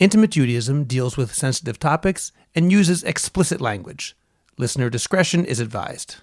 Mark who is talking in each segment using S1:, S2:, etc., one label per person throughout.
S1: Intimate Judaism deals with sensitive topics and uses explicit language. Listener discretion is advised.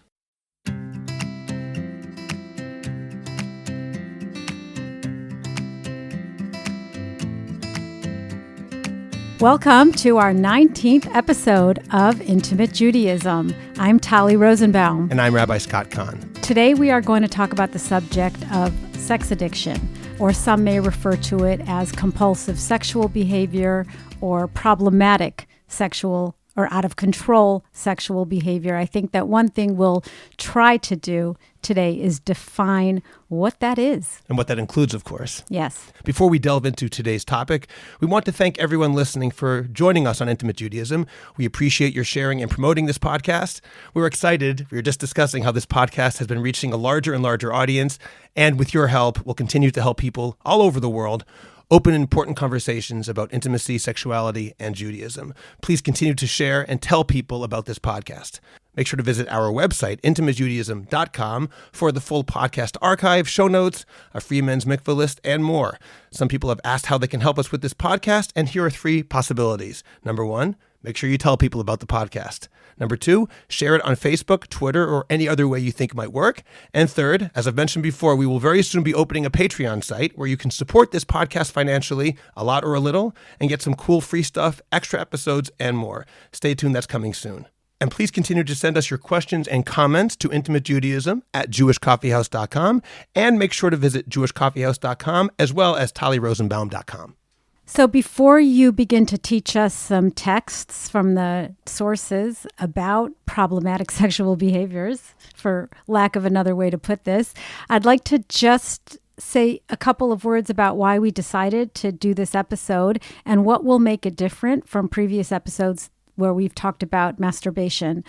S2: Welcome to our 19th episode of Intimate Judaism. I'm Talli Rosenbaum.
S3: And I'm Rabbi Scott Kahn.
S2: Today we are going to talk about the subject of sex addiction, or some may refer to it as compulsive sexual behavior or problematic sexual or out of control sexual behavior. I think that one thing we'll try to do today is define what that is.
S3: And what that includes, of course.
S2: Yes.
S3: Before we delve into today's topic, we want to thank everyone listening for joining us on Intimate Judaism. We appreciate your sharing and promoting this podcast. We're excited. We were just discussing how this podcast has been reaching a larger and larger audience. And with your help, we'll continue to help people all over the world open important conversations about intimacy, sexuality, and Judaism. Please continue to share and tell people about this podcast. Make sure to visit our website, intimatejudaism.com, for the full podcast archive, show notes, a free men's mikvah list, and more. Some people have asked how they can help us with this podcast, and here are 3 possibilities. Number 1, make sure you tell people about the podcast. Number 2, share it on Facebook, Twitter, or any other way you think might work. And third, as I've mentioned before, we will very soon be opening a Patreon site where you can support this podcast financially, a lot or a little, and get some cool free stuff, extra episodes, and more. Stay tuned, that's coming soon. And please continue to send us your questions and comments to intimatejudaism@jewishcoffeehouse.com, and make sure to visit jewishcoffeehouse.com as well as tallyrosenbaum.com.
S2: So before you begin to teach us some texts from the sources about problematic sexual behaviors, for lack of another way to put this, I'd like to just say a couple of words about why we decided to do this episode and what will make it different from previous episodes where we've talked about masturbation.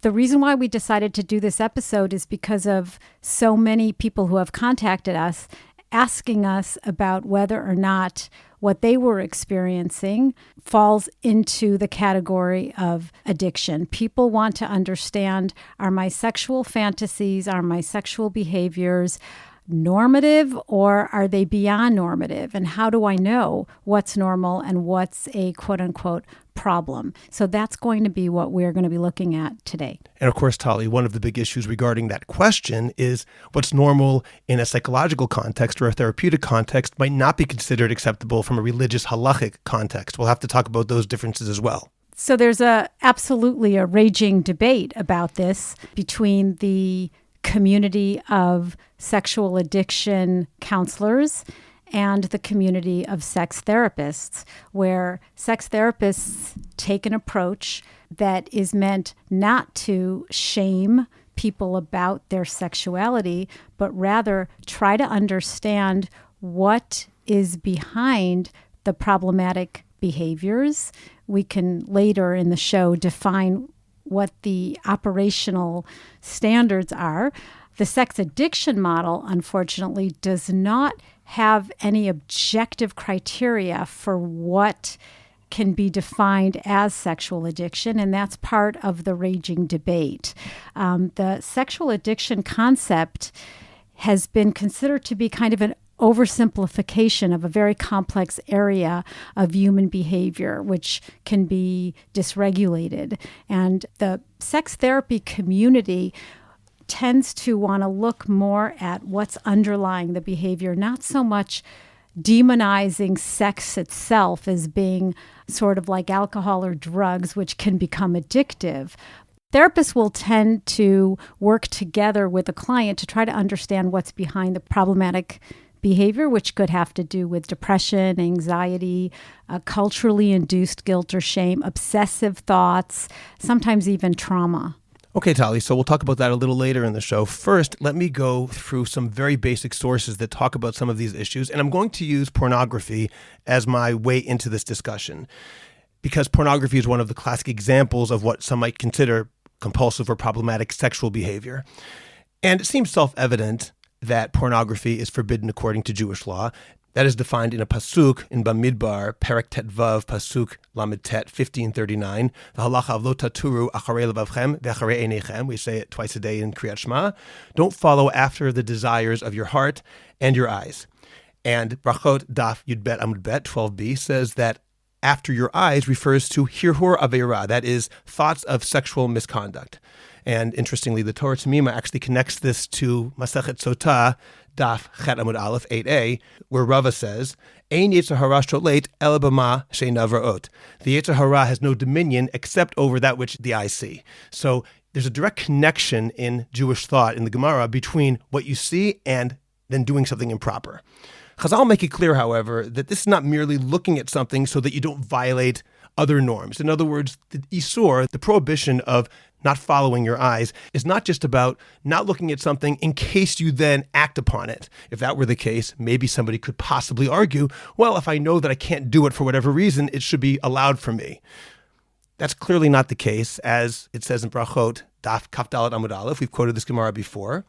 S2: The reason why we decided to do this episode is because of so many people who have contacted us asking us about whether or not what they were experiencing falls into the category of addiction. People want to understand, are my sexual fantasies, are my sexual behaviors normative, or are they beyond normative? And how do I know what's normal and what's a quote-unquote problem? So that's going to be what we're going to be looking at today.
S3: And of course, Talli, one of the big issues regarding that question is what's normal in a psychological context or a therapeutic context might not be considered acceptable from a religious halachic context. We'll have to talk about those differences as well.
S2: So there's absolutely a raging debate about this between the community of sexual addiction counselors and the community of sex therapists, where sex therapists take an approach that is meant not to shame people about their sexuality, but rather try to understand what is behind the problematic behaviors. We can later in the show define what the operational standards are. The sex addiction model, unfortunately, does not have any objective criteria for what can be defined as sexual addiction, and that's part of the raging debate. The sexual addiction concept has been considered to be kind of an oversimplification of a very complex area of human behavior, which can be dysregulated. And the sex therapy community tends to want to look more at what's underlying the behavior, not so much demonizing sex itself as being sort of like alcohol or drugs, which can become addictive. Therapists will tend to work together with a client to try to understand what's behind the problematic behavior, which could have to do with depression, anxiety, culturally induced guilt or shame, obsessive thoughts, sometimes even trauma.
S3: Okay, Talli, so we'll talk about that a little later in the show. First, let me go through some very basic sources that talk about some of these issues, and I'm going to use pornography as my way into this discussion, because pornography is one of the classic examples of what some might consider compulsive or problematic sexual behavior. And it seems self-evident that pornography is forbidden according to Jewish law. That is defined in a pasuk in Bamidbar, Perek Tet Vav, pasuk Lamed Tet, 1539. V'halacha av lo taturu acharei levavchem ve'acharei einechem. We say it twice a day in Kriyat Shema. Don't follow after the desires of your heart and your eyes. And Brachot Daf Yud Bet Amud Bet 12b says that after your eyes refers to hirhur aveira, that is, thoughts of sexual misconduct. And interestingly, the Torah Tamima actually connects this to Masechet Sotah, Daf Chet Amud Aleph 8a, where Rava says, Ein Yetzer Hara Sholeit Ela B'ma She'einav Ra'ot. The Yetzer Hara has no dominion except over that which the eyes see. So there's a direct connection in Jewish thought in the Gemara between what you see and then doing something improper. Chazal make it clear, however, that this is not merely looking at something so that you don't violate other norms. In other words, the Isur, the prohibition of not following your eyes, is not just about not looking at something in case you then act upon it. If that were the case, maybe somebody could possibly argue, well, if I know that I can't do it for whatever reason, it should be allowed for me. That's clearly not the case, as it says in Brachot, Daf Kaf Dalet Amud Aleph. We've quoted this Gemara before.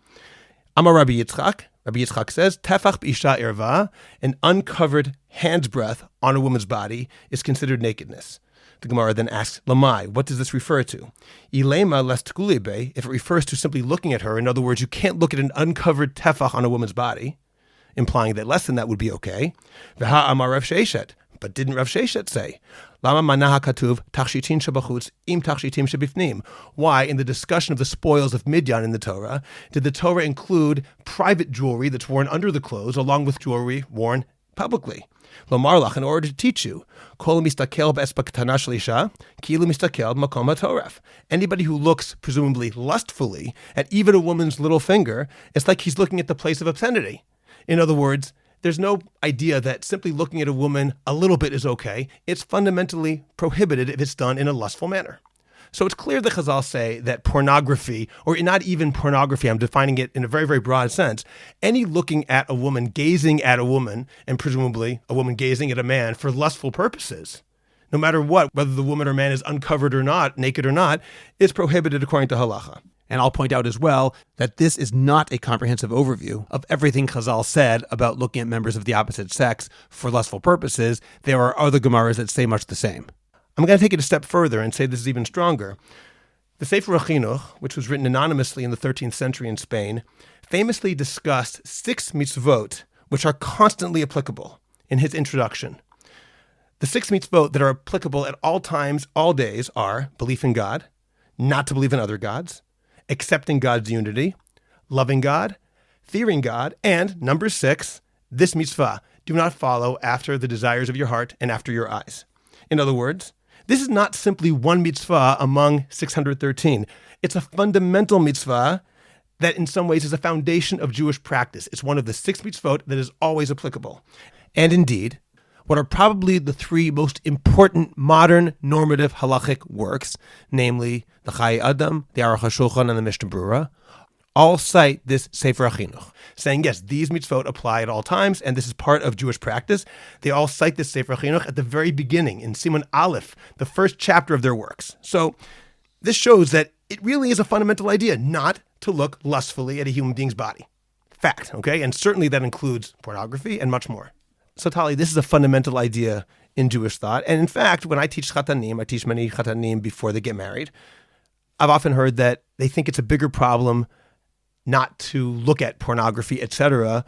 S3: Amar Rabbi Yitzchak. Rabbi Yitzchak says, Tefach b'isha irva, an uncovered hand's breadth on a woman's body is considered nakedness. The Gemara then asks, Lamai, what does this refer to? Ilema les tkulebe, if it refers to simply looking at her, in other words, you can't look at an uncovered tefach on a woman's body, implying that less than that would be okay. V'ha amar Rav Sheshet, but didn't Rav Sheshet say? Lama manaha katuv tachshitin shabachutz im tachshitim shabifnim. Why, in the discussion of the spoils of Midyan in the Torah, did the Torah include private jewelry that's worn under the clothes along with jewelry worn publicly? Lomar lach, in order to teach you, kol mistakel be'espa ketana shel isha, kilu mistakel b'makom hatoref. Anybody who looks, presumably lustfully, at even a woman's little finger, it's like he's looking at the place of obscenity. In other words, there's no idea that simply looking at a woman a little bit is okay. It's fundamentally prohibited if it's done in a lustful manner. So it's clear that Chazal say that pornography, or not even pornography, I'm defining it in a very, very broad sense, any looking at a woman, gazing at a woman, and presumably a woman gazing at a man for lustful purposes, no matter what, whether the woman or man is uncovered or not, naked or not, is prohibited according to halacha.
S1: And I'll point out as well that this is not a comprehensive overview of everything Chazal said about looking at members of the opposite sex for lustful purposes. There are other Gemaras that say much the same. I'm going to take it a step further and say this is even stronger. The Sefer HaChinuch, which was written anonymously in the 13th century in Spain, famously discussed 6 mitzvot which are constantly applicable in his introduction. The 6 mitzvot that are applicable at all times, all days, are belief in God, not to believe in other gods, accepting God's unity, loving God, fearing God, and number 6, this mitzvah, do not follow after the desires of your heart and after your eyes. In other words, this is not simply one mitzvah among 613. It's a fundamental mitzvah that in some ways is a foundation of Jewish practice. It's one of the 6 mitzvot that is always applicable. And indeed, what are probably the 3 most important modern normative halachic works, namely the Chai Adam, the Aruch HaShulchan, and the Mishnah Berurah, all cite this Sefer HaChinuch, saying, yes, these mitzvot apply at all times, and this is part of Jewish practice. They all cite this Sefer HaChinuch at the very beginning, in Siman Aleph, the first chapter of their works. So this shows that it really is a fundamental idea not to look lustfully at a human being's body. Fact, okay? And certainly that includes pornography and much more. So Talli, this is a fundamental idea in Jewish thought. And in fact, when I teach chatanim, I teach many chatanim before they get married, I've often heard that they think it's a bigger problem not to look at pornography, etc.,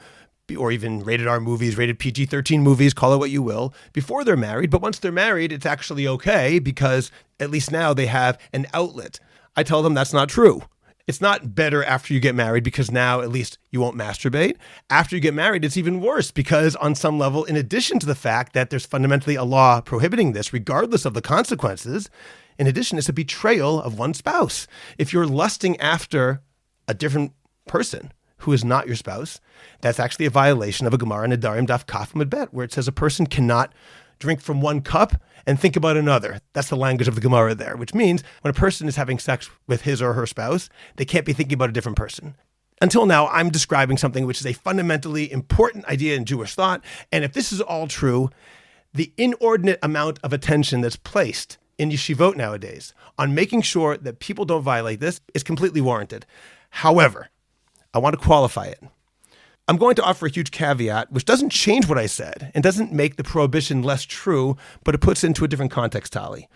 S1: or even rated R movies, rated PG-13 movies, call it what you will, before they're married. But once they're married, it's actually okay because at least now they have an outlet. I tell them that's not true. It's not better after you get married because now at least you won't masturbate. After you get married, it's even worse because on some level, in addition to the fact that there's fundamentally a law prohibiting this, regardless of the consequences, in addition, it's a betrayal of one spouse. If you're lusting after a different person who is not your spouse, that's actually a violation of a Gemara in Nedarim Daf Kaf Amud Bet, where it says a person cannot drink from one cup and think about another. That's the language of the Gemara there, which means when a person is having sex with his or her spouse, they can't be thinking about a different person. Until now, I'm describing something which is a fundamentally important idea in Jewish thought. And if this is all true, the inordinate amount of attention that's placed in yeshivot nowadays on making sure that people don't violate this is completely warranted. However, I want to qualify it. I'm going to offer a huge caveat, which doesn't change what I said and doesn't make the prohibition less true, but it puts it into a different context, Talli.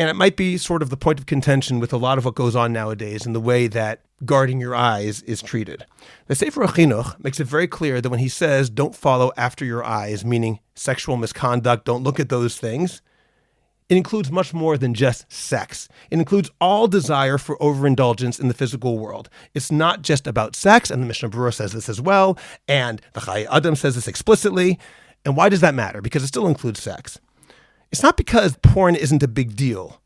S3: And it might be sort of the point of contention with a lot of what goes on nowadays in the way that guarding your eyes is treated. The Sefer HaChinuch makes it very clear that when he says, don't follow after your eyes, meaning sexual misconduct, don't look at those things, it includes much more than just sex. It includes all desire for overindulgence in the physical world. It's not just about sex, and the Mishnah Berurah says this as well, and the Chai Adam says this explicitly. And why does that matter? Because it still includes sex. It's not because porn isn't a big deal.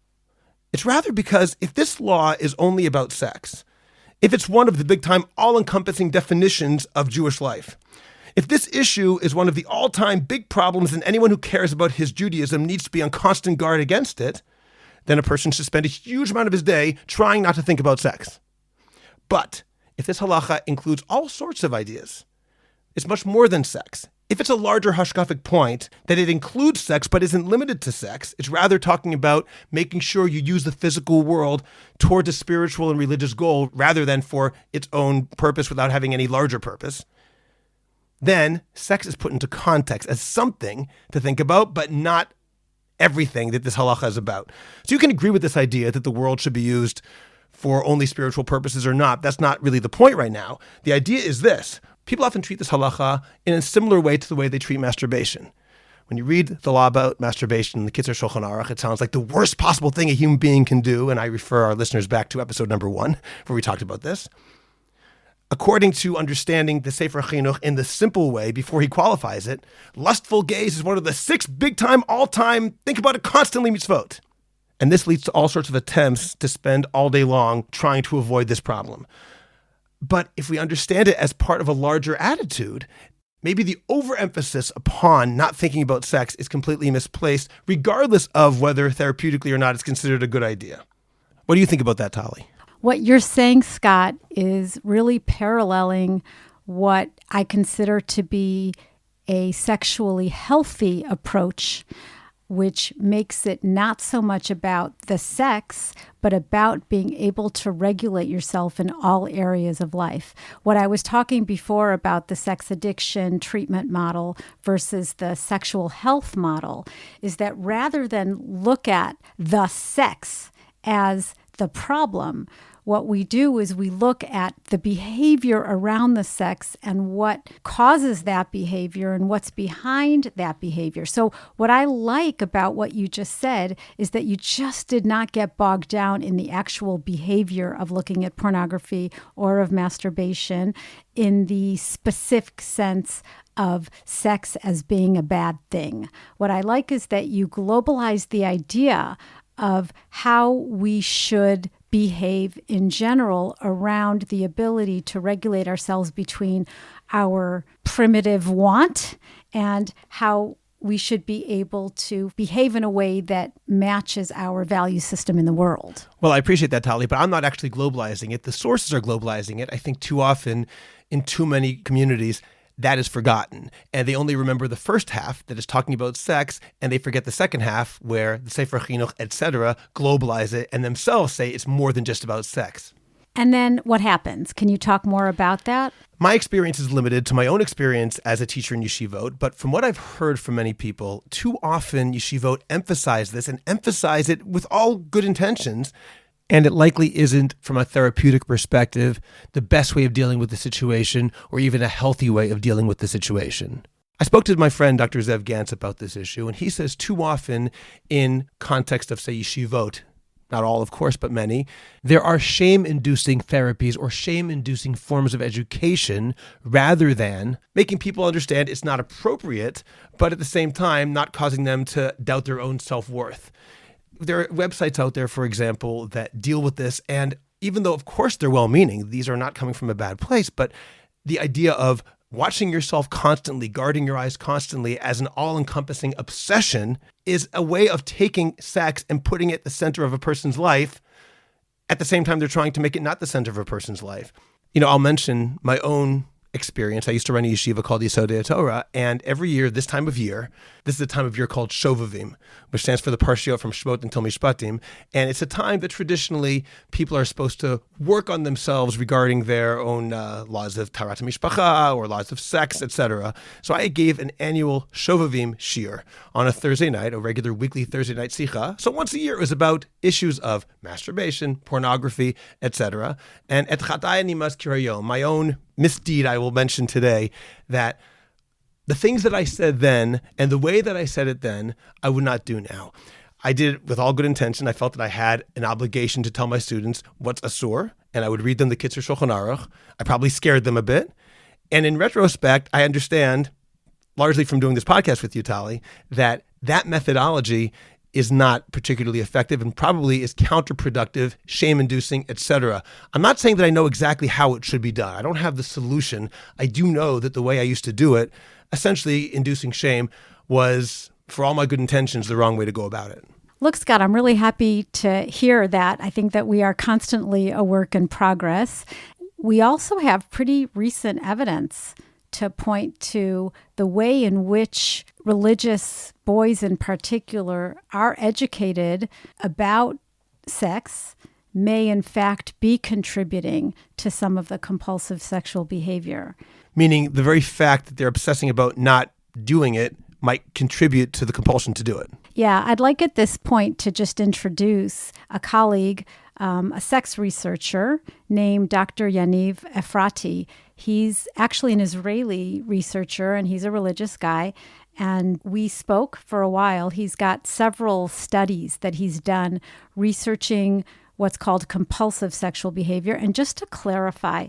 S3: It's rather because if this law is only about sex, if it's one of the big-time, all-encompassing definitions of Jewish life, if this issue is one of the all-time big problems and anyone who cares about his Judaism needs to be on constant guard against it, then a person should spend a huge amount of his day trying not to think about sex. But if this halacha includes all sorts of ideas, it's much more than sex. If it's a larger hashkafic point that it includes sex but isn't limited to sex, it's rather talking about making sure you use the physical world towards a spiritual and religious goal rather than for its own purpose without having any larger purpose, then sex is put into context as something to think about, but not everything that this halacha is about. So you can agree with this idea that the world should be used for only spiritual purposes or not. That's not really the point right now. The idea is this. People often treat this halacha in a similar way to the way they treat masturbation. When you read the law about masturbation in the Kitzur Shulchan Aruch, it sounds like the worst possible thing a human being can do, and I refer our listeners back to episode number 1, where we talked about this. According to understanding the Sefer Chinuch in the simple way before he qualifies it, lustful gaze is one of the 6 big-time, all-time, think about it constantly mitzvot. And this leads to all sorts of attempts to spend all day long trying to avoid this problem. But if we understand it as part of a larger attitude, maybe the overemphasis upon not thinking about sex is completely misplaced, regardless of whether therapeutically or not it's considered a good idea. What do you think about that, Talli?
S2: What you're saying, Scott, is really paralleling what I consider to be a sexually healthy approach, which makes it not so much about the sex, but about being able to regulate yourself in all areas of life. What I was talking before about the sex addiction treatment model versus the sexual health model is that rather than look at the sex as the problem, what we do is we look at the behavior around the sex and what causes that behavior and what's behind that behavior. So what I like about what you just said is that you just did not get bogged down in the actual behavior of looking at pornography or of masturbation in the specific sense of sex as being a bad thing. What I like is that you globalize the idea of how we should behave in general around the ability to regulate ourselves between our primitive want and how we should be able to behave in a way that matches our value system in the world.
S3: Well, I appreciate that, Talli, but I'm not actually globalizing it. The sources are globalizing it. I think too often in too many communities, that is forgotten. And they only remember the first half that is talking about sex, and they forget the second half where the Sefer Chinuch, etc., globalize it and themselves say it's more than just about sex.
S2: And then what happens? Can you talk more about that?
S3: My experience is limited to my own experience as a teacher in yeshivot, but from what I've heard from many people, too often yeshivot emphasize this and emphasize it with all good intentions. And it likely isn't, from a therapeutic perspective, the best way of dealing with the situation or even a healthy way of dealing with the situation. I spoke to my friend, Dr. Zev Gantz, about this issue, and he says too often in context of, say, yeshivot, not all, of course, but many, there are shame-inducing therapies or shame-inducing forms of education rather than making people understand it's not appropriate, but at the same time, not causing them to doubt their own self-worth. There are websites out there, for example, that deal with this. And even though, of course, they're well-meaning, these are not coming from a bad place. But the idea of watching yourself constantly, guarding your eyes constantly as an all-encompassing obsession is a way of taking sex and putting it at the center of a person's life. At the same time, they're trying to make it not the center of a person's life. You know, I'll mention my own experience. I used to run a yeshiva called Yesodei Torah, and every year, this time of year, this is a time of year called Shovavim, which stands for the Parshiot from Shemot until Mishpatim, and it's a time that traditionally people are supposed to work on themselves regarding their own laws of Tarat Mishpacha or laws of sex, etc. So I gave an annual Shovavim shiur on a Thursday night, a regular weekly Thursday night sicha. So once a year, it was about issues of masturbation, pornography, etc. And et Chatai Ani Mazkir Hayom, my own misdeed I will mention today, that the things that I said then and the way that I said it then, I would not do now. I did it with all good intention. I felt that I had an obligation to tell my students what's asur, and I would read them the Kitzur Shulchan Aruch. I probably scared them a bit. And in retrospect, I understand, largely from doing this podcast with you, Talli, that methodology is not particularly effective and probably is counterproductive, shame-inducing, etc. I'm not saying that I know exactly how it should be done. I don't have the solution. I do know that the way I used to do it, essentially inducing shame, was, for all my good intentions, the wrong way to go about it.
S2: Look, Scott, I'm really happy to hear that. I think that we are constantly a work in progress. We also have pretty recent evidence to point to the way in which religious boys in particular are educated about sex may in fact be contributing to some of the compulsive sexual behavior.
S3: Meaning the very fact that they're obsessing about not doing it might contribute to the compulsion to do it.
S2: Yeah, I'd like at this point to just introduce a colleague, a sex researcher named Dr. Yaniv Efrati. He's actually an Israeli researcher, and he's a religious guy. And we spoke for a while. He's got several studies that he's done researching what's called compulsive sexual behavior. And just to clarify,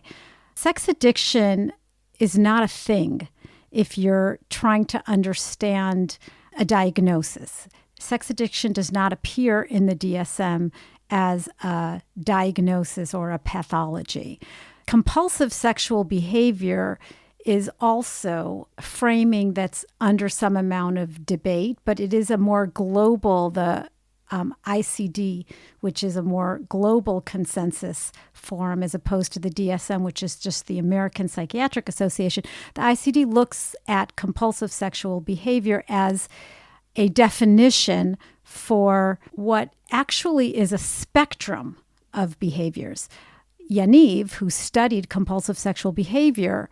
S2: sex addiction is not a thing if you're trying to understand a diagnosis. Sex addiction does not appear in the DSM as a diagnosis or a pathology. Compulsive sexual behavior is also framing that's under some amount of debate, but it is a more global, the ICD, which is a more global consensus form as opposed to the DSM, which is just the American Psychiatric Association. The ICD looks at compulsive sexual behavior as a definition for what actually is a spectrum of behaviors. Yaniv, who studied compulsive sexual behavior,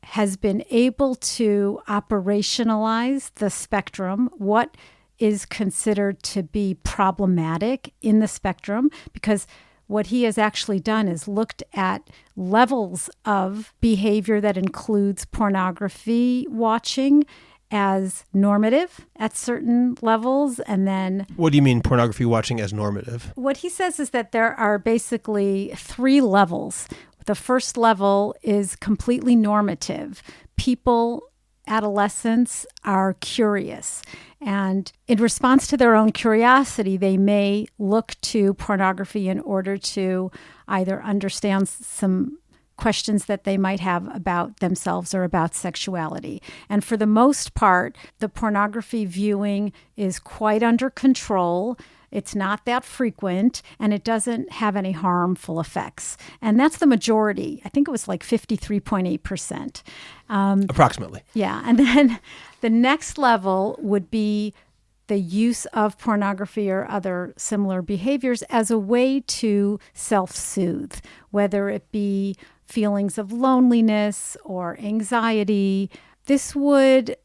S2: has been able to operationalize the spectrum, what is considered to be problematic in the spectrum, because what he has actually done is looked at levels of behavior that includes pornography watching as normative at certain levels, and then...
S3: What do you mean pornography watching as normative?
S2: What he says is that there are basically 3 levels. The first level is completely normative. People, adolescents, are curious. And in response to their own curiosity, they may look to pornography in order to either understand some questions that they might have about themselves or about sexuality. And for the most part, the pornography viewing is quite under control. It's not that frequent, and it doesn't have any harmful effects. And that's the majority. I think it was like 53.8%.
S3: Approximately.
S2: Yeah. And then the next level would be the use of pornography or other similar behaviors as a way to self-soothe, whether it be feelings of loneliness or anxiety. This would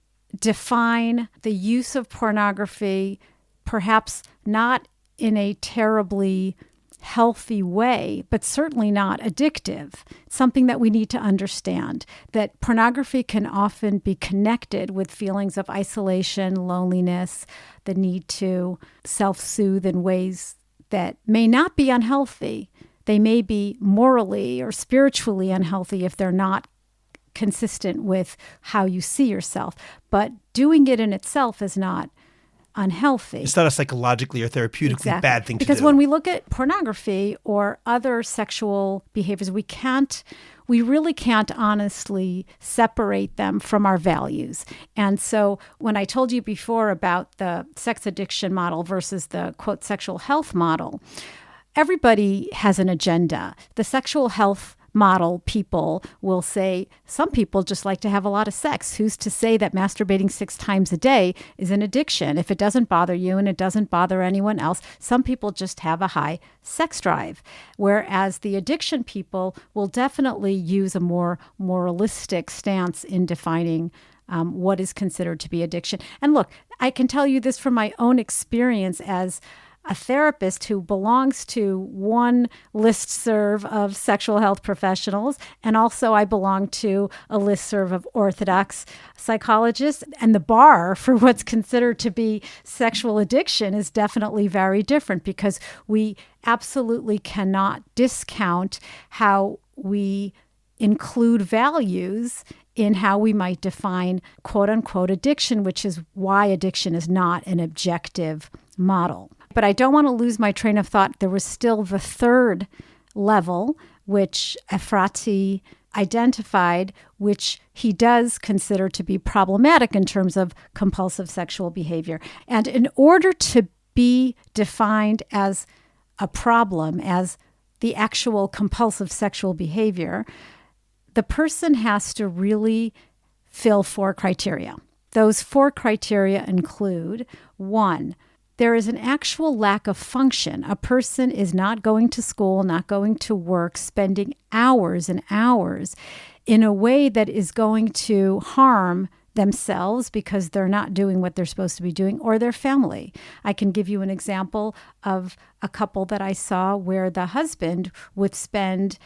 S2: define the use of pornography perhaps not in a terribly healthy way, but certainly not addictive. Something that we need to understand, that pornography can often be connected with feelings of isolation, loneliness, the need to self-soothe in ways that may not be unhealthy. They may be morally or spiritually unhealthy if they're not consistent with how you see yourself. But doing it in itself is not unhealthy.
S3: It's not a psychologically or therapeutically bad thing to do.
S2: Because when we look at pornography or other sexual behaviors, we really can't honestly separate them from our values. And so when I told you before about the sex addiction model versus the, quote, sexual health model, everybody has an agenda. The sexual health model people will say, some people just like to have a lot of sex. Who's to say that masturbating 6 times a day is an addiction? If it doesn't bother you and it doesn't bother anyone else, some people just have a high sex drive. Whereas the addiction people will definitely use a more moralistic stance in defining what is considered to be addiction. And look, I can tell you this from my own experience as a therapist who belongs to one listserv of sexual health professionals, and also I belong to a listserv of orthodox psychologists. And the bar for what's considered to be sexual addiction is definitely very different, because we absolutely cannot discount how we include values in how we might define quote unquote addiction, which is why addiction is not an objective model. But I don't want to lose my train of thought. There was still the third level, which Efrati identified, which he does consider to be problematic in terms of compulsive sexual behavior. And in order to be defined as a problem, as the actual compulsive sexual behavior, the person has to really fill 4 criteria. Those 4 criteria include: 1, there is an actual lack of function. A person is not going to school, not going to work, spending hours and hours in a way that is going to harm themselves because they're not doing what they're supposed to be doing, or their family. I can give you an example of a couple that I saw where the husband would spend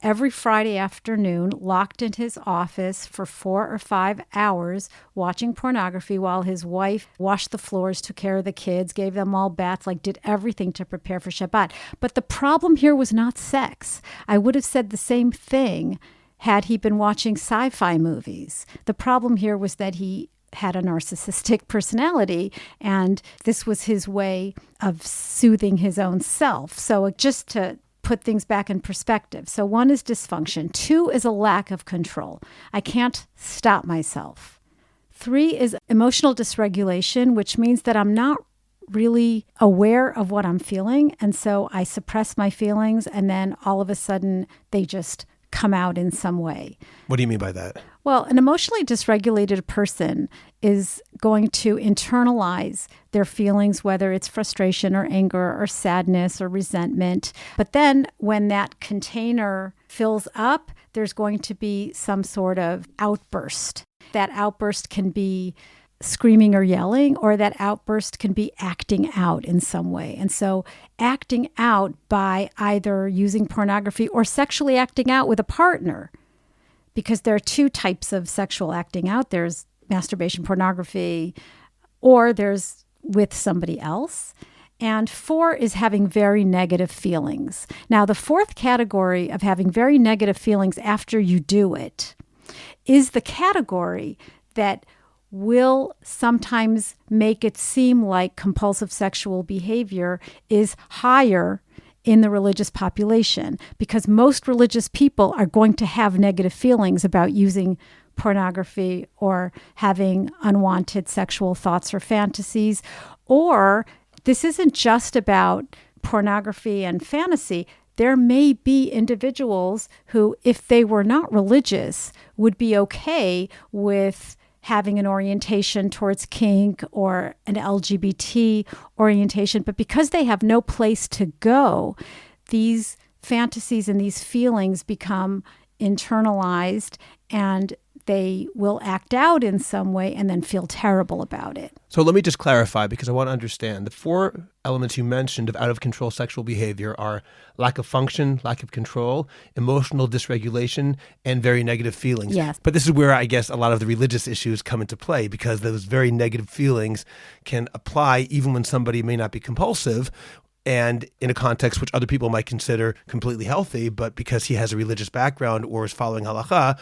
S2: every Friday afternoon locked in his office for 4 or 5 hours watching pornography while his wife washed the floors, took care of the kids, gave them all baths, did everything to prepare for Shabbat. But the problem here was not sex. I would have said the same thing had he been watching sci-fi movies. The problem here was that he had a narcissistic personality, and this was his way of soothing his own self. So just to put things back in perspective. So 1 is dysfunction. 2 is a lack of control. I can't stop myself. 3 is emotional dysregulation, which means that I'm not really aware of what I'm feeling. And so I suppress my feelings, and then all of a sudden they just come out in some way.
S3: What do you mean by that?
S2: Well, an emotionally dysregulated person is going to internalize their feelings, whether it's frustration or anger or sadness or resentment. But then when that container fills up, there's going to be some sort of outburst. That outburst can be screaming or yelling, or that outburst can be acting out in some way. And so acting out by either using pornography or sexually acting out with a partner, because there are 2 types of sexual acting out. There's masturbation, pornography, or there's with somebody else. And 4 is having very negative feelings. Now, the 4th category of having very negative feelings after you do it is the category that will sometimes make it seem like compulsive sexual behavior is higher in the religious population, because most religious people are going to have negative feelings about using pornography or having unwanted sexual thoughts or fantasies. Or this isn't just about pornography and fantasy. There may be individuals who, if they were not religious, would be okay with having an orientation towards kink or an LGBT orientation. But because they have no place to go, these fantasies and these feelings become internalized, and they will act out in some way and then feel terrible about it.
S3: So let me just clarify, because I want to understand. The 4 elements you mentioned of out-of-control sexual behavior are lack of function, lack of control, emotional dysregulation, and very negative feelings.
S2: Yes.
S3: But this is where I guess a lot of the religious issues come into play, because those very negative feelings can apply even when somebody may not be compulsive, and in a context which other people might consider completely healthy, but because he has a religious background or is following halakha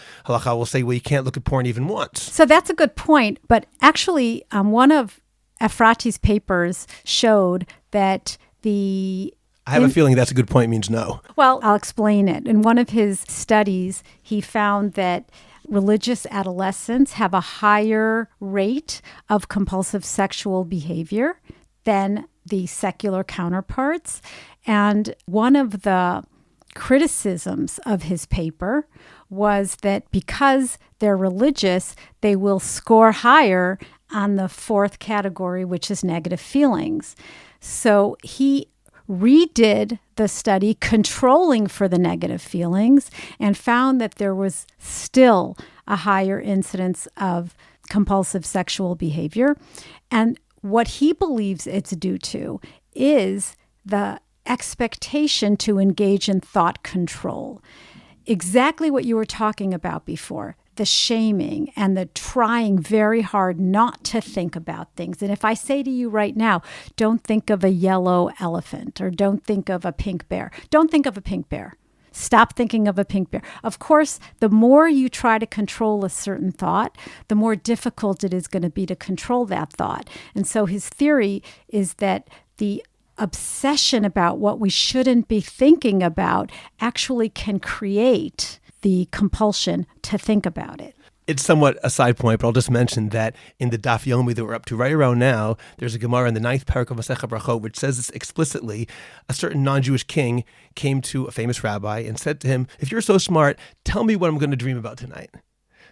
S3: will say, well, you can't look at porn even once.
S2: So that's a good point. But actually, one of Efrati's papers showed that
S3: I have a feeling that's a good point means no.
S2: Well, I'll explain it. In one of his studies, he found that religious adolescents have a higher rate of compulsive sexual behavior than the secular counterparts. And one of the criticisms of his paper was that because they're religious, they will score higher on the fourth category, which is negative feelings. So he redid the study controlling for the negative feelings and found that there was still a higher incidence of compulsive sexual behavior. And what he believes it's due to is the expectation to engage in thought control. Exactly what you were talking about before, the shaming and the trying very hard not to think about things. And if I say to you right now, don't think of a yellow elephant or don't think of a pink bear, don't think of a pink bear. Stop thinking of a pink bear. Of course, the more you try to control a certain thought, the more difficult it is going to be to control that thought. And so his theory is that the obsession about what we shouldn't be thinking about actually can create the compulsion to think about it.
S3: It's somewhat a side point, but I'll just mention that in the Daf Yomi that we're up to right around now, there's a Gemara in the 9th parak of Masechah Brachot, which says this explicitly. A certain non-Jewish king came to a famous rabbi and said to him, if you're so smart, tell me what I'm going to dream about tonight.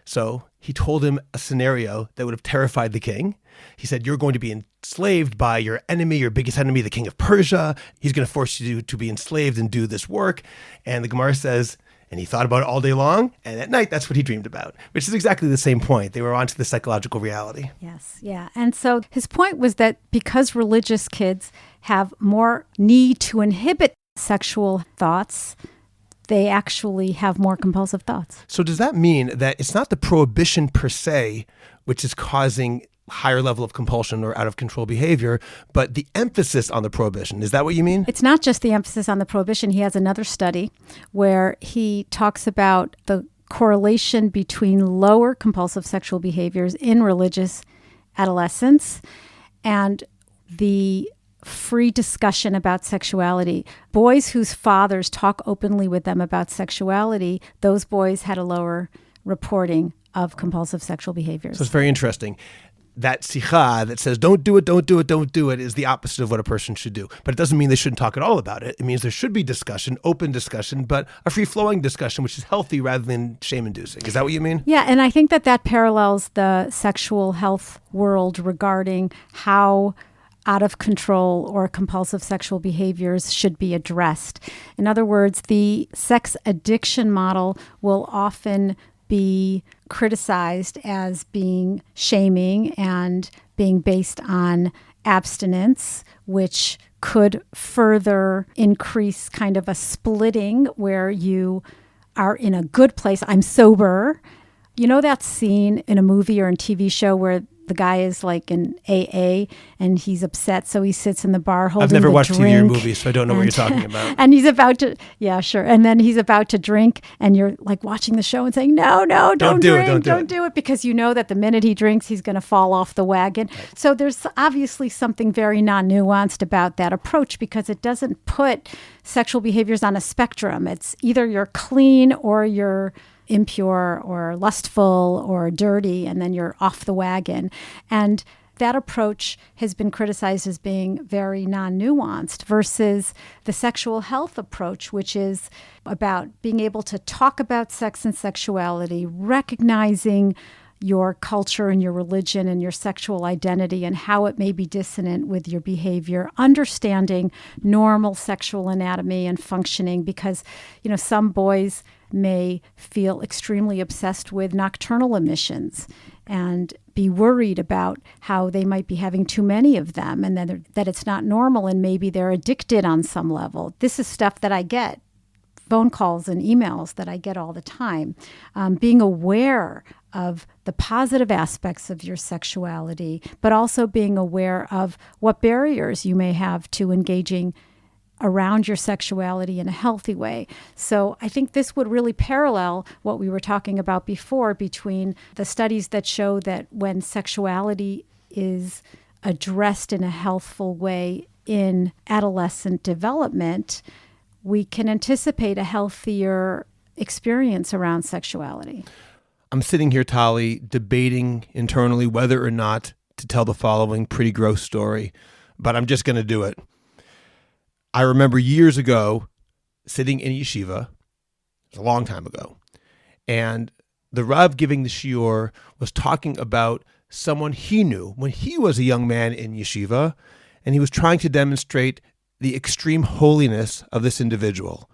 S3: So he told him a scenario that would have terrified the king. He said, you're going to be enslaved by your enemy, your biggest enemy, the king of Persia. He's going to force you to be enslaved and do this work. And the Gemara says, and he thought about it all day long, and at night, that's what he dreamed about, which is exactly the same point. They were onto the psychological reality.
S2: Yes, yeah. And so his point was that because religious kids have more need to inhibit sexual thoughts, they actually have more compulsive thoughts.
S3: So does that mean that it's not the prohibition per se which is causing higher level of compulsion or out of control behavior, but the emphasis on the prohibition? Is that what you mean?
S2: It's not just the emphasis on the prohibition. He has another study where he talks about the correlation between lower compulsive sexual behaviors in religious adolescents and the free discussion about sexuality. Boys whose fathers talk openly with them about sexuality, those boys had a lower reporting of compulsive sexual behaviors.
S3: So it's very interesting. That sikha that says, don't do it, don't do it, don't do it, is the opposite of what a person should do. But it doesn't mean they shouldn't talk at all about it. It means there should be discussion, open discussion, but a free-flowing discussion, which is healthy rather than shame-inducing. Is that what you mean?
S2: Yeah, and I think that parallels the sexual health world regarding how out of control or compulsive sexual behaviors should be addressed. In other words, the sex addiction model will often be criticized as being shaming and being based on abstinence, which could further increase kind of a splitting where you are in a good place. I'm sober. You know that scene in a movie or a TV show where the guy is like in AA and he's upset, so he sits in the bar holding the drink.
S3: I've never watched TV or movies, so I don't know what you're talking about.
S2: And he's about to, yeah, sure. And then he's about to drink and you're like watching the show and saying, no, don't drink, don't do it, because you know that the minute he drinks, he's going to fall off the wagon. Right. So there's obviously something very non-nuanced about that approach because it doesn't put sexual behaviors on a spectrum. It's either you're clean or you're impure or lustful or dirty, and then you're off the wagon. And that approach has been criticized as being very non-nuanced versus the sexual health approach, which is about being able to talk about sex and sexuality, recognizing your culture and your religion and your sexual identity and how it may be dissonant with your behavior, understanding normal sexual anatomy and functioning, because, you know, some boys may feel extremely obsessed with nocturnal emissions and be worried about how they might be having too many of them and that it's not normal and maybe they're addicted on some level. This is stuff that I get, phone calls and emails that I get all the time. Being aware of the positive aspects of your sexuality, but also being aware of what barriers you may have to engaging around your sexuality in a healthy way. So I think this would really parallel what we were talking about before between the studies that show that when sexuality is addressed in a healthful way in adolescent development, we can anticipate a healthier experience around sexuality.
S3: I'm sitting here, Talli, debating internally whether or not to tell the following pretty gross story, but I'm just going to do it. I remember years ago sitting in yeshiva. It was a long time ago. And the Rav giving the shiur was talking about someone he knew when he was a young man in yeshiva, and he was trying to demonstrate the extreme holiness of this individual.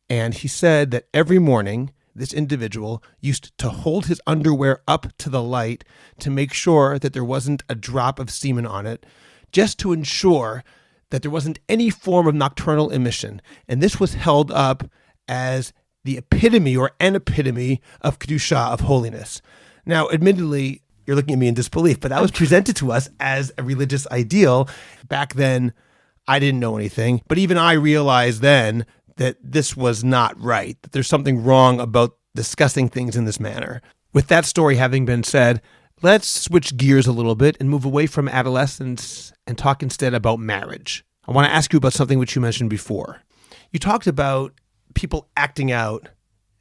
S3: And he said that every morning, this individual used to hold his underwear up to the light to make sure that there wasn't a drop of semen on it, just to ensure that there wasn't any form of nocturnal emission. And this was held up as the epitome or an epitome of kedusha, of holiness. Now, admittedly, you're looking at me in disbelief, but that was presented to us as a religious ideal. Back then, I didn't know anything, but even I realized then that this was not right, that there's something wrong about discussing things in this manner. With that story having been said, let's switch gears a little bit and move away from adolescence and talk instead about marriage. I want to ask you about something which you mentioned before. You talked about people acting out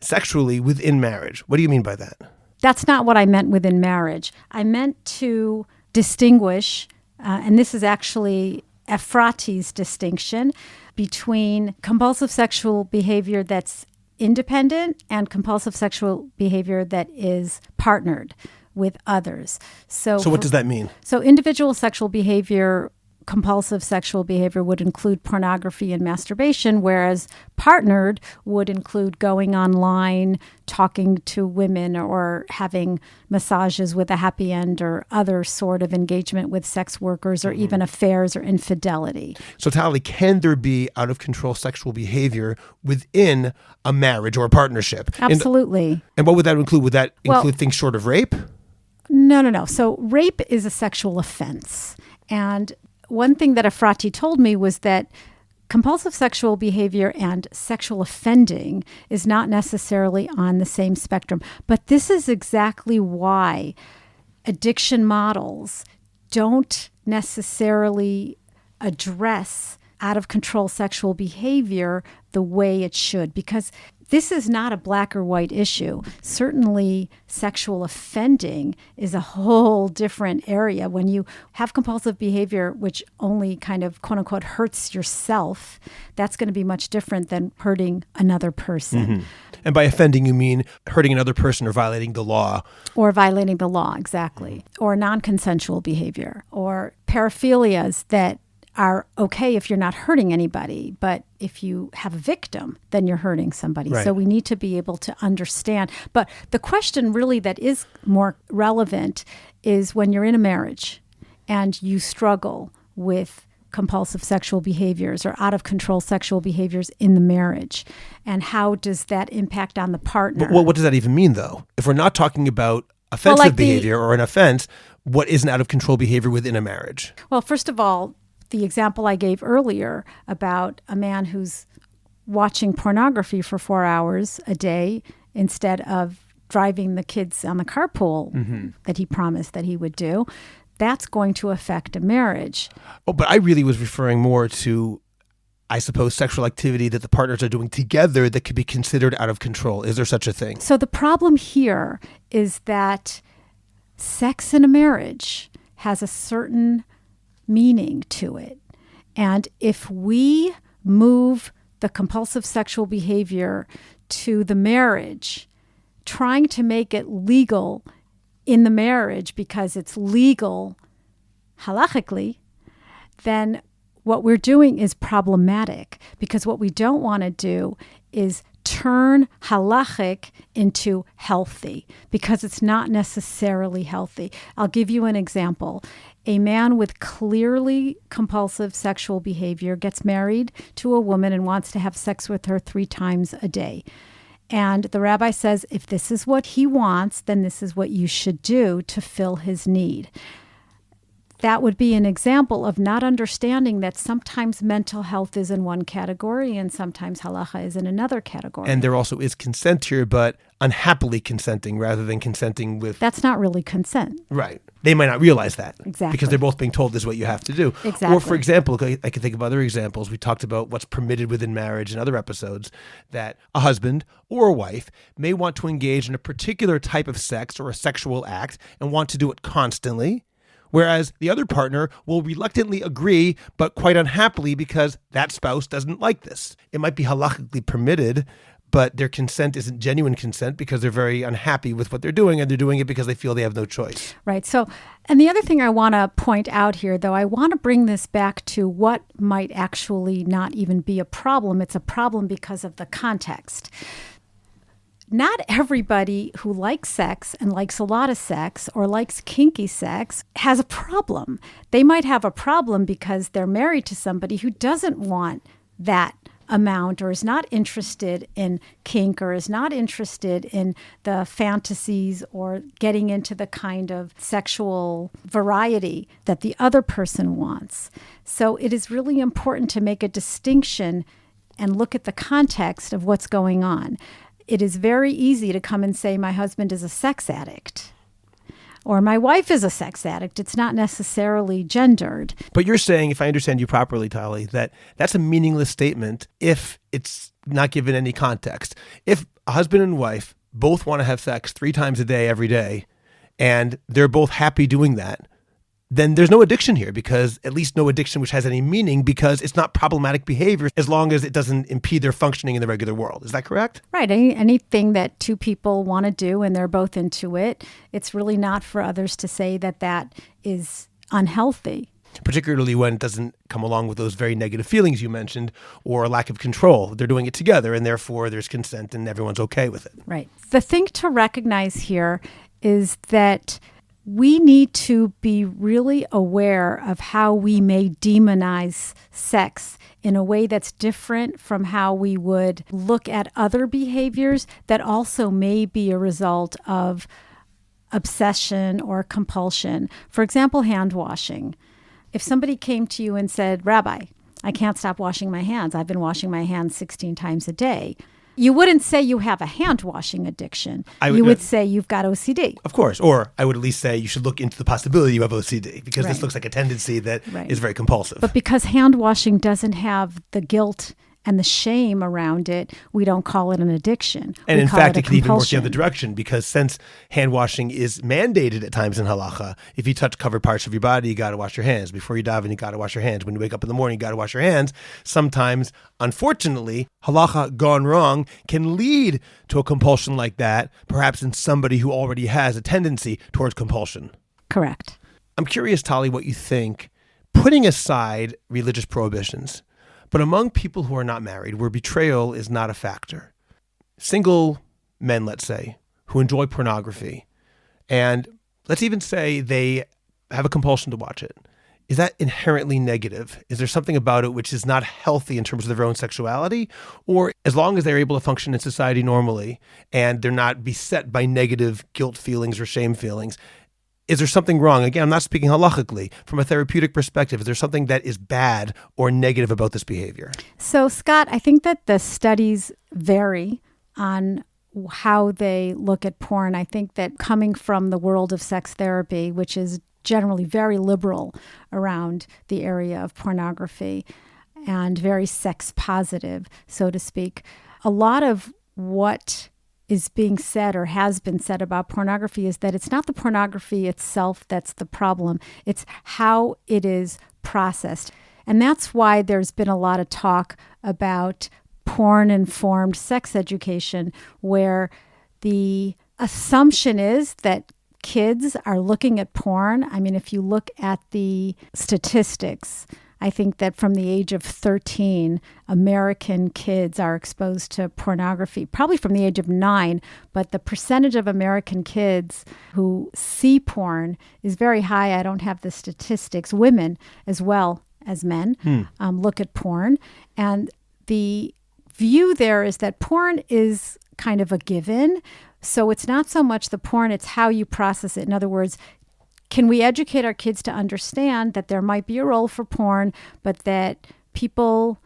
S3: sexually within marriage. What do you mean by that?
S2: That's not what I meant within marriage. I meant to distinguish, and this is actually Efrati's distinction, between compulsive sexual behavior that's independent and compulsive sexual behavior that is partnered with others. So
S3: what does that mean?
S2: So individual sexual behavior, compulsive sexual behavior would include pornography and masturbation, whereas partnered would include going online, talking to women, or having massages with a happy end, or other sort of engagement with sex workers, or even affairs or infidelity.
S3: So Talli, can there be out of control sexual behavior within a marriage or a partnership?
S2: Absolutely.
S3: And what would that include? Would that include things short of rape?
S2: No. So rape is a sexual offense. And one thing that Efrati told me was that compulsive sexual behavior and sexual offending is not necessarily on the same spectrum. But this is exactly why addiction models don't necessarily address out of control sexual behavior the way it should, because this is not a black or white issue. Certainly, sexual offending is a whole different area. When you have compulsive behavior, which only kind of, quote unquote, hurts yourself, that's going to be much different than hurting another person.
S3: Mm-hmm. And by offending, you mean hurting another person or violating the law.
S2: Or violating the law, exactly. Or non-consensual behavior. Or paraphilias that are okay if you're not hurting anybody, but if you have a victim, then you're hurting somebody.
S3: Right.
S2: So we need to be able to understand. But the question really that is more relevant is when you're in a marriage and you struggle with compulsive sexual behaviors or out of control sexual behaviors in the marriage, and how does that impact on the partner?
S3: But what does that even mean, though? If we're not talking about offensive behavior or an offense, what is an out of control behavior within a marriage?
S2: Well, first of all, the example I gave earlier about a man who's watching pornography for 4 hours a day instead of driving the kids on the carpool that he promised that he would do, that's going to affect a marriage.
S3: Oh, but I really was referring more to, I suppose, sexual activity that the partners are doing together that could be considered out of control. Is there such a thing?
S2: So the problem here is that sex in a marriage has a certain meaning to it. And if we move the compulsive sexual behavior to the marriage, trying to make it legal in the marriage because it's legal halachically, then what we're doing is problematic, because what we don't want to do is turn halachic into healthy, because it's not necessarily healthy. I'll give you an example. A man with clearly compulsive sexual behavior gets married to a woman and wants to have sex with her 3 times a day. And the rabbi says, if this is what he wants, then this is what you should do to fill his need. That would be an example of not understanding that sometimes mental health is in one category and sometimes halacha is in another category.
S3: And there also is consent here, but unhappily consenting rather than consenting with...
S2: That's not really consent.
S3: Right. They might not realize that.
S2: Exactly.
S3: Because they're both being told this is what you have to do.
S2: Exactly.
S3: Or, for example, I can think of other examples. We talked about what's permitted within marriage in other episodes, that a husband or a wife may want to engage in a particular type of sex or a sexual act and want to do it constantly, whereas the other partner will reluctantly agree, but quite unhappily because that spouse doesn't like this. It might be halakhically permitted, but their consent isn't genuine consent because they're very unhappy with what they're doing, and they're doing it because they feel they have no choice.
S2: Right. So, and the other thing I want to point out here, though, I want to bring this back to what might actually not even be a problem. It's a problem because of the context. Not everybody who likes sex and likes a lot of sex or likes kinky sex has a problem. They might have a problem because they're married to somebody who doesn't want that amount or is not interested in kink or is not interested in the fantasies or getting into the kind of sexual variety that the other person wants. So it is really important to make a distinction and look at the context of what's going on. It is very easy to come and say, my husband is a sex addict, or my wife is a sex addict. It's not necessarily gendered.
S3: But you're saying, if I understand you properly, Talli, that that's a meaningless statement if it's not given any context. If a husband and wife both want to have sex 3 times a day, every day, and they're both happy doing that, then there's no addiction here, because at least no addiction which has any meaning, because it's not problematic behavior as long as it doesn't impede their functioning in the regular world. Is that correct?
S2: Right. Anything that two people want to do and they're both into it, it's really not for others to say that that is unhealthy.
S3: Particularly when it doesn't come along with those very negative feelings you mentioned, or a lack of control. They're doing it together, and therefore there's consent and everyone's okay with it.
S2: Right. The thing to recognize here is that we need to be really aware of how we may demonize sex in a way that's different from how we would look at other behaviors that also may be a result of obsession or compulsion. For example, hand washing. If somebody came to you and said, Rabbi, I can't stop washing my hands. I've been washing my hands 16 times a day. You wouldn't say you have a hand-washing addiction. You would say you've got OCD.
S3: Of course. Or I would at least say you should look into the possibility you have OCD, because
S2: Right.
S3: this looks like a tendency that is very compulsive.
S2: But because hand-washing doesn't have the guilt and the shame around it, we don't call it an addiction.
S3: And in fact, it can even work the
S2: compulsion.
S3: other direction, because since hand washing is mandated at times in halacha, if you touch covered parts of your body, you got to wash your hands. Before you daven, you got to wash your hands. When you wake up in the morning, you got to wash your hands. Sometimes, unfortunately, halacha gone wrong can lead to a compulsion like that, perhaps in somebody who already has a tendency towards compulsion.
S2: Correct.
S3: I'm curious, Talli, what you think, putting aside religious prohibitions, but among people who are not married, where betrayal is not a factor. Single men, let's say, who enjoy pornography, and let's even say they have a compulsion to watch it. Is that inherently negative? Is there something about it which is not healthy in terms of their own sexuality? Or as long as they're able to function in society normally and they're not beset by negative guilt feelings or shame feelings, is there something wrong? Again, I'm not speaking halachically. From a therapeutic perspective, is there something that is bad or negative about this behavior?
S2: So, Scott, I think that the studies vary on how they look at porn. I think that coming from the world of sex therapy, which is generally very liberal around the area of pornography and very sex positive, so to speak, a lot of what is being said or has been said about pornography is that it's not the pornography itself that's the problem. It's how it is processed. And that's why there's been a lot of talk about porn-informed sex education, where the assumption is that kids are looking at porn. I mean, if you look at the statistics, I think that from the age of 13, American kids are exposed to pornography, probably from the age of 9, but the percentage of American kids who see porn is very high. I don't have the statistics. Women as well as men look at porn. And the view there is that porn is kind of a given. So it's not so much the porn, it's how you process it. In other words, can we educate our kids to understand that there might be a role for porn, but that people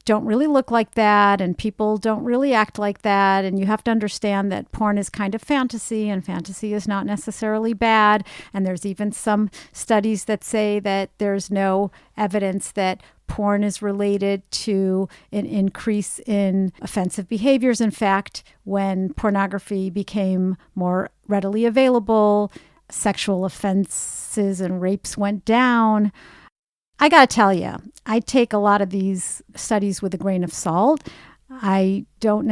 S2: don't really look like that and people don't really act like that? And you have to understand that porn is kind of fantasy, and fantasy is not necessarily bad. And there's even some studies that say that there's no evidence that porn is related to an increase in offensive behaviors. In fact, when pornography became more readily available, sexual offenses and rapes went down. I got to tell you, I take a lot of these studies with a grain of salt. I don't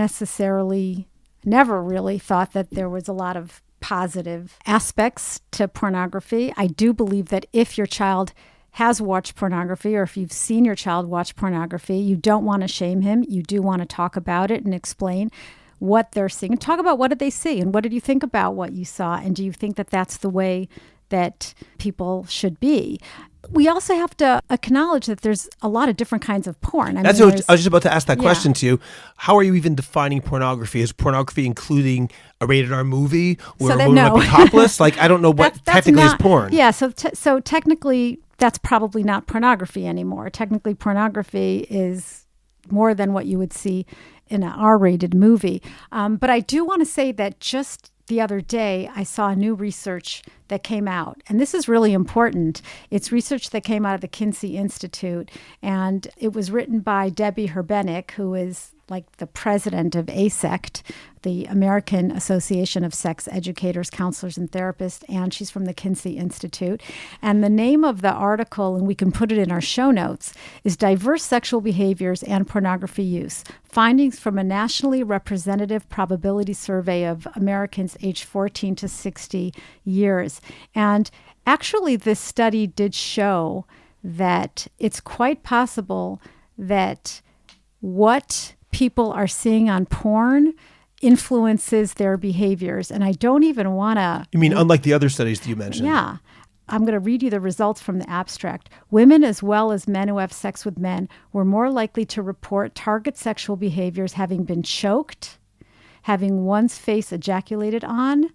S2: never really thought that there was a lot of positive aspects to pornography. I do believe that if your child has watched pornography, or if you've seen your child watch pornography, you don't want to shame him. You do want to talk about it and explain what they're seeing. And talk about what did they see and what did you think about what you saw, and do you think that that's the way that people should be? We also have to acknowledge that there's a lot of different kinds of porn.
S3: I was just about to ask that question to you. How are you even defining pornography? Is pornography including a rated R movie where a woman might be topless? Like, I don't know what technically is porn.
S2: Yeah, so technically that's probably not pornography anymore. Technically, pornography is more than what you would see in an R-rated movie. But I do want to say that just the other day, I saw new research that came out, and this is really important. It's research that came out of the Kinsey Institute, and it was written by Debbie Herbenik, who is like the president of ASECT, the American Association of Sex Educators, Counselors, and Therapists, and she's from the Kinsey Institute. And the name of the article, and we can put it in our show notes, is Diverse Sexual Behaviors and Pornography Use, Findings from a Nationally Representative Probability Survey of Americans aged 14 to 60 years. And actually, this study did show that it's quite possible that what people are seeing on porn influences their behaviors. And I don't even want to...
S3: You mean unlike the other studies that you mentioned?
S2: Yeah. I'm going to read you the results from the abstract. Women as well as men who have sex with men were more likely to report target sexual behaviors having been choked, having one's face ejaculated on,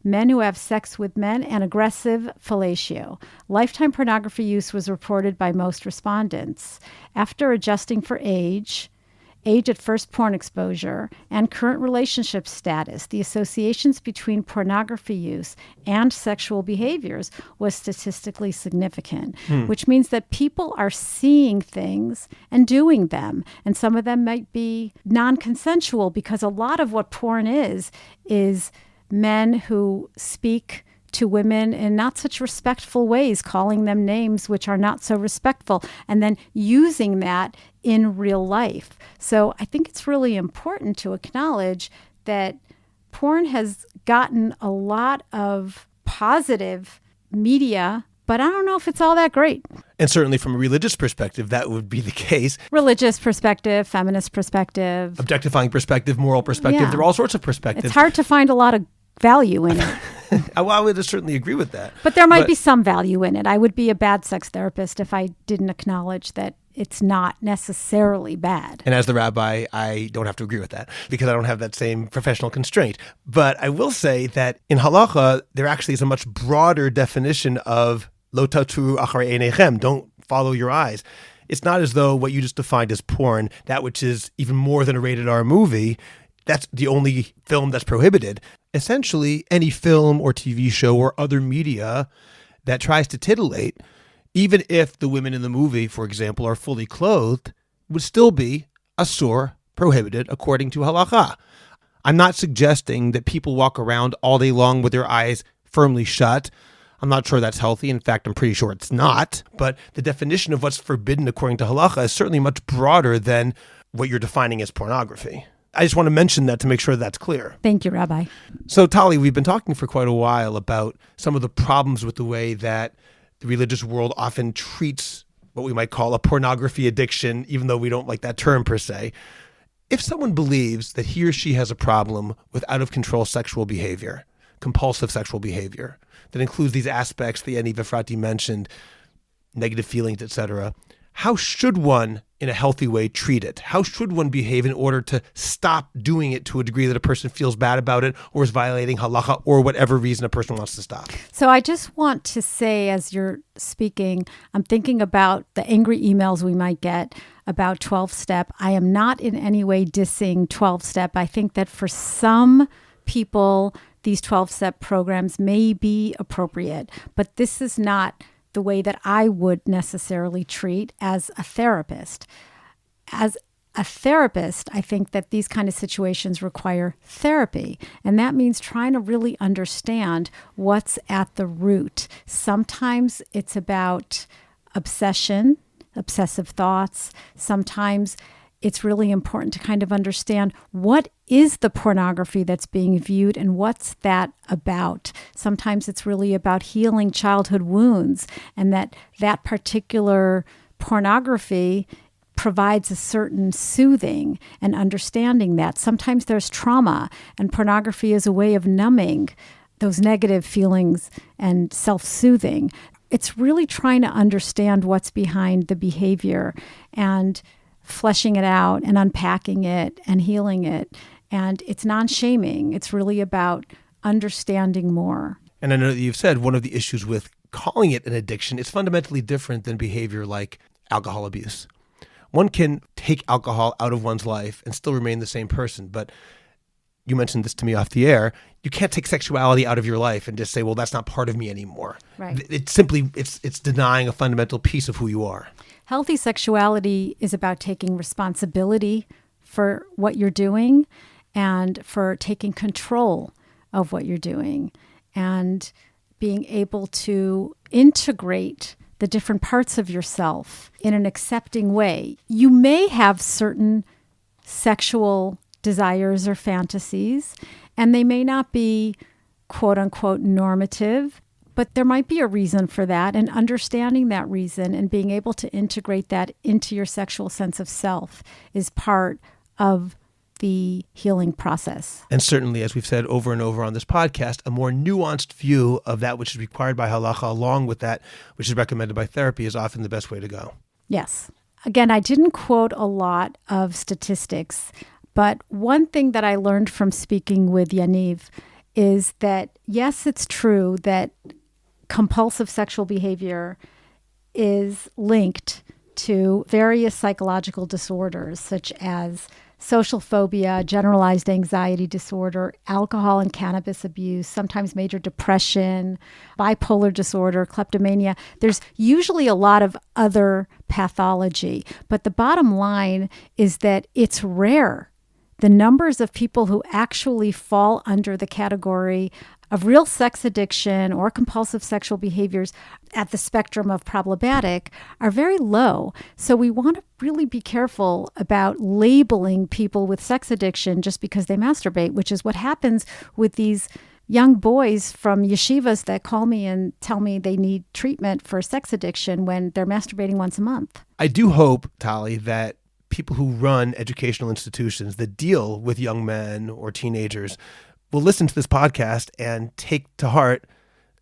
S2: men who have sex with men, and aggressive fellatio. Lifetime pornography use was reported by most respondents. After adjusting for age at first porn exposure, and current relationship status, the associations between pornography use and sexual behaviors was statistically significant, which means that people are seeing things and doing them. And some of them might be non-consensual, because a lot of what porn is men who speak to women in not such respectful ways, calling them names which are not so respectful, and then using that in real life. So I think it's really important to acknowledge that porn has gotten a lot of positive media, but I don't know if it's all that great.
S3: And certainly from a religious perspective, that would be the case.
S2: Religious perspective, feminist perspective.
S3: Objectifying perspective, moral perspective.
S2: Yeah.
S3: There are all sorts of perspectives.
S2: It's hard to find a lot of value in it.
S3: Well, I would certainly agree with that.
S2: But there might be some value in it. I would be a bad sex therapist if I didn't acknowledge that it's not necessarily bad.
S3: And as the rabbi, I don't have to agree with that because I don't have that same professional constraint. But I will say that in halacha, there actually is a much broader definition of lo tatru acharei einechem, don't follow your eyes. It's not as though what you just defined as porn, that which is even more than a rated R movie, that's the only film that's prohibited. Essentially, any film or TV show or other media that tries to titillate, even if the women in the movie, for example, are fully clothed, would still be asur, prohibited, according to halacha. I'm not suggesting that people walk around all day long with their eyes firmly shut. I'm not sure that's healthy. In fact, I'm pretty sure it's not. But the definition of what's forbidden according to halacha is certainly much broader than what you're defining as pornography. I just want to mention that to make sure that's clear.
S2: Thank you, Rabbi.
S3: So, Talli, we've been talking for quite a while about some of the problems with the way that the religious world often treats what we might call a pornography addiction, even though we don't like that term per se. If someone believes that he or she has a problem with out-of-control sexual behavior, compulsive sexual behavior, that includes these aspects that Yaniv Efrati mentioned, negative feelings, etc., how should one, in a healthy way, treat it? How should one behave in order to stop doing it to a degree that a person feels bad about it or is violating halacha or whatever reason a person wants to stop?
S2: So I just want to say, as you're speaking, I'm thinking about the angry emails we might get about 12-step. I am not in any way dissing 12-step. I think that for some people, these 12-step programs may be appropriate, but this is not the way that I would necessarily treat as a therapist. As a therapist, I think that these kind of situations require therapy. And that means trying to really understand what's at the root. Sometimes it's about obsession, obsessive thoughts. Sometimes it's really important to kind of understand what is the pornography that's being viewed and what's that about. Sometimes it's really about healing childhood wounds, and that particular pornography provides a certain soothing and understanding that. Sometimes there's trauma, and pornography is a way of numbing those negative feelings and self-soothing. It's really trying to understand what's behind the behavior and fleshing it out and unpacking it and healing it. And it's non-shaming. It's really about understanding more.
S3: And I know that you've said one of the issues with calling it an addiction is fundamentally different than behavior like alcohol abuse. One can take alcohol out of one's life and still remain the same person. But you mentioned this to me off the air. You can't take sexuality out of your life and just say, well, that's not part of me anymore.
S2: Right.
S3: It's simply, it's denying a fundamental piece of who you are.
S2: Healthy sexuality is about taking responsibility for what you're doing and for taking control of what you're doing and being able to integrate the different parts of yourself in an accepting way. You may have certain sexual desires or fantasies, and they may not be quote unquote normative, but there might be a reason for that, and understanding that reason and being able to integrate that into your sexual sense of self is part of the healing process.
S3: And certainly, as we've said over and over on this podcast, a more nuanced view of that which is required by halacha along with that which is recommended by therapy is often the best way to go.
S2: Yes. Again, I didn't quote a lot of statistics, but one thing that I learned from speaking with Yaniv is that, yes, it's true that compulsive sexual behavior is linked to various psychological disorders such as social phobia, generalized anxiety disorder, alcohol and cannabis abuse, sometimes major depression, bipolar disorder, kleptomania. There's usually a lot of other pathology, but the bottom line is that it's rare. The numbers of people who actually fall under the category of real sex addiction or compulsive sexual behaviors at the spectrum of problematic are very low. So we want to really be careful about labeling people with sex addiction just because they masturbate, which is what happens with these young boys from yeshivas that call me and tell me they need treatment for sex addiction when they're masturbating once a month.
S3: I do hope, Talli, that people who run educational institutions that deal with young men or teenagers will listen to this podcast and take to heart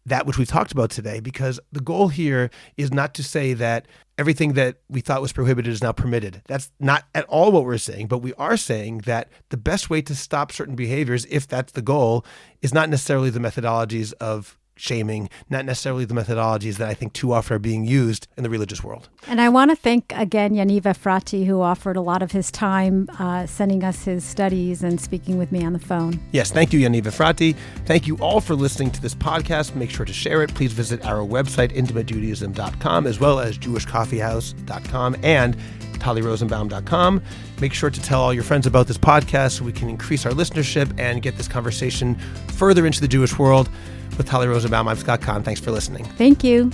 S3: that which we've talked about today, because the goal here is not to say that everything that we thought was prohibited is now permitted. That's not at all what we're saying, but we are saying that the best way to stop certain behaviors, if that's the goal, is not necessarily the methodologies of shaming, not necessarily the methodologies that I think too often are being used in the religious world.
S2: And I want to thank again Yaniv Efrati, who offered a lot of his time sending us his studies and speaking with me on the phone.
S3: Yes, thank you, Yaniv Efrati. Thank you all for listening to this podcast. Make sure to share it. Please visit our website, intimatejudaism.com, as well as jewishcoffeehouse.com and tallirosenbaum.com. Make sure to tell all your friends about this podcast so we can increase our listenership and get this conversation further into the Jewish world. With Talli Rosenbaum, I'm Scott Kahn. Thanks for listening.
S2: Thank you.